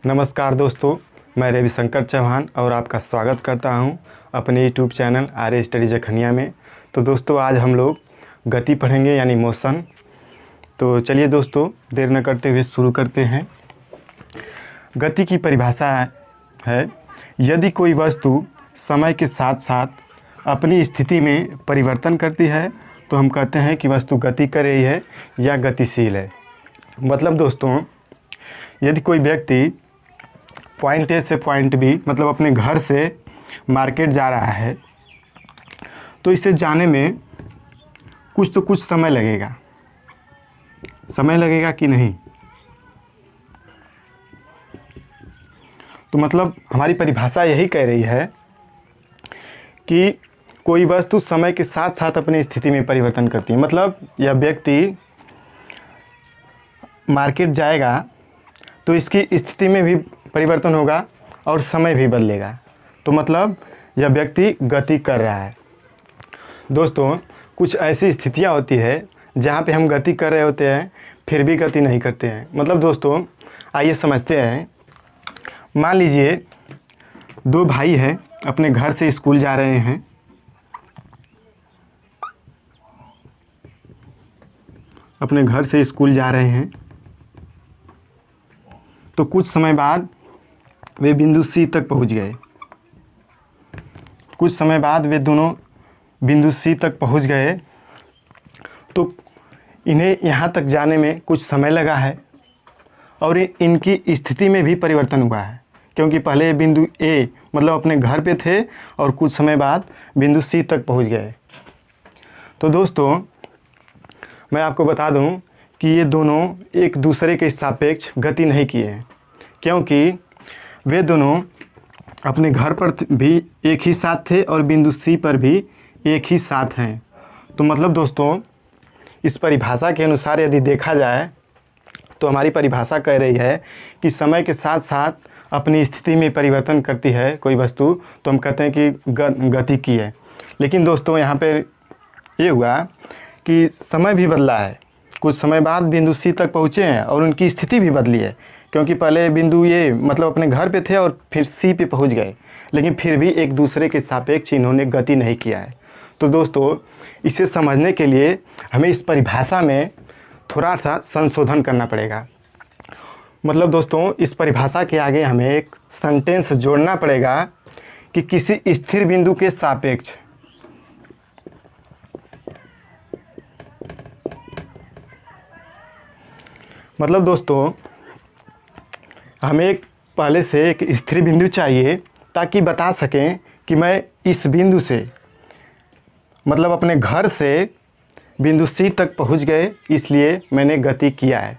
नमस्कार दोस्तों, मैं रविशंकर चौहान और आपका स्वागत करता हूं अपने यूट्यूब चैनल आर्य स्टडी जखनिया में। तो दोस्तों आज हम लोग गति पढ़ेंगे यानी मोशन। तो चलिए दोस्तों देर न करते हुए शुरू करते हैं। गति की परिभाषा है यदि कोई वस्तु समय के साथ साथ अपनी स्थिति में परिवर्तन करती है तो हम कहते हैं कि वस्तु गति कर रही है या गतिशील है। मतलब दोस्तों यदि कोई व्यक्ति पॉइंट ए से पॉइंट बी मतलब अपने घर से मार्केट जा रहा है तो इसे जाने में कुछ समय लगेगा। समय लगेगा कि नहीं? तो मतलब हमारी परिभाषा यही कह रही है कि कोई वस्तु समय के साथ साथ अपनी स्थिति में परिवर्तन करती है। मतलब यह व्यक्ति मार्केट जाएगा तो इसकी स्थिति में भी परिवर्तन होगा और समय भी बदलेगा। तो मतलब यह व्यक्ति गति कर रहा है। दोस्तों कुछ ऐसी स्थितियां होती है जहां पे हम गति कर रहे होते हैं फिर भी गति नहीं करते हैं। मतलब दोस्तों आइए समझते हैं। मान लीजिए दो भाई हैं, अपने घर से स्कूल जा रहे हैं। अपने घर से स्कूल जा रहे हैं तो कुछ समय बाद वे बिंदु सी तक पहुंच गए। कुछ समय बाद वे दोनों बिंदु सी तक पहुंच गए तो इन्हें यहाँ तक जाने में कुछ समय लगा है और इनकी स्थिति में भी परिवर्तन हुआ है, क्योंकि पहले बिंदु ए मतलब अपने घर पे थे और कुछ समय बाद बिंदु सी तक पहुंच गए। तो दोस्तों मैं आपको बता दूं कि ये दोनों एक दूसरे के सापेक्ष गति नहीं किए हैं, क्योंकि वे दोनों अपने घर पर भी एक ही साथ थे और बिंदु सी पर भी एक ही साथ हैं। तो मतलब दोस्तों इस परिभाषा के अनुसार यदि देखा जाए तो हमारी परिभाषा कह रही है कि समय के साथ साथ अपनी स्थिति में परिवर्तन करती है कोई वस्तु तो हम कहते हैं कि गति की है। लेकिन दोस्तों यहाँ पे ये हुआ कि समय भी बदला है। कुछ समय बाद बिंदु सी तक पहुँचे हैं और उनकी स्थिति भी बदली है, क्योंकि पहले बिंदु ये मतलब अपने घर पे थे और फिर सी पे पहुंच गए, लेकिन फिर भी एक दूसरे के सापेक्ष इन्होंने गति नहीं किया है। तो दोस्तों इसे समझने के लिए हमें इस परिभाषा में थोड़ा सा संशोधन करना पड़ेगा। मतलब दोस्तों इस परिभाषा के आगे हमें एक सेंटेंस जोड़ना पड़ेगा कि किसी स्थिर बिंदु के सापेक्ष मतलब दोस्तों हमें एक पहले से एक स्थिर बिंदु चाहिए ताकि बता सकें कि मैं इस बिंदु से मतलब अपने घर से बिंदु सी तक पहुंच गए इसलिए मैंने गति किया है।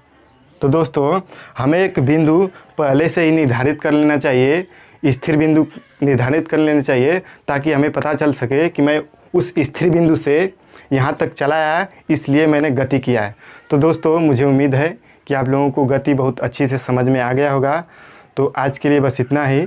तो दोस्तों हमें एक बिंदु पहले से ही निर्धारित कर लेना चाहिए, स्थिर बिंदु निर्धारित कर लेना चाहिए ताकि हमें पता चल सके कि मैं उस स्थिर बिंदु से यहाँ तक चला आया इसलिए मैंने गति किया है। तो दोस्तों मुझे उम्मीद है कि आप लोगों को गति बहुत अच्छी से समझ में आ गया होगा। तो आज के लिए बस इतना ही।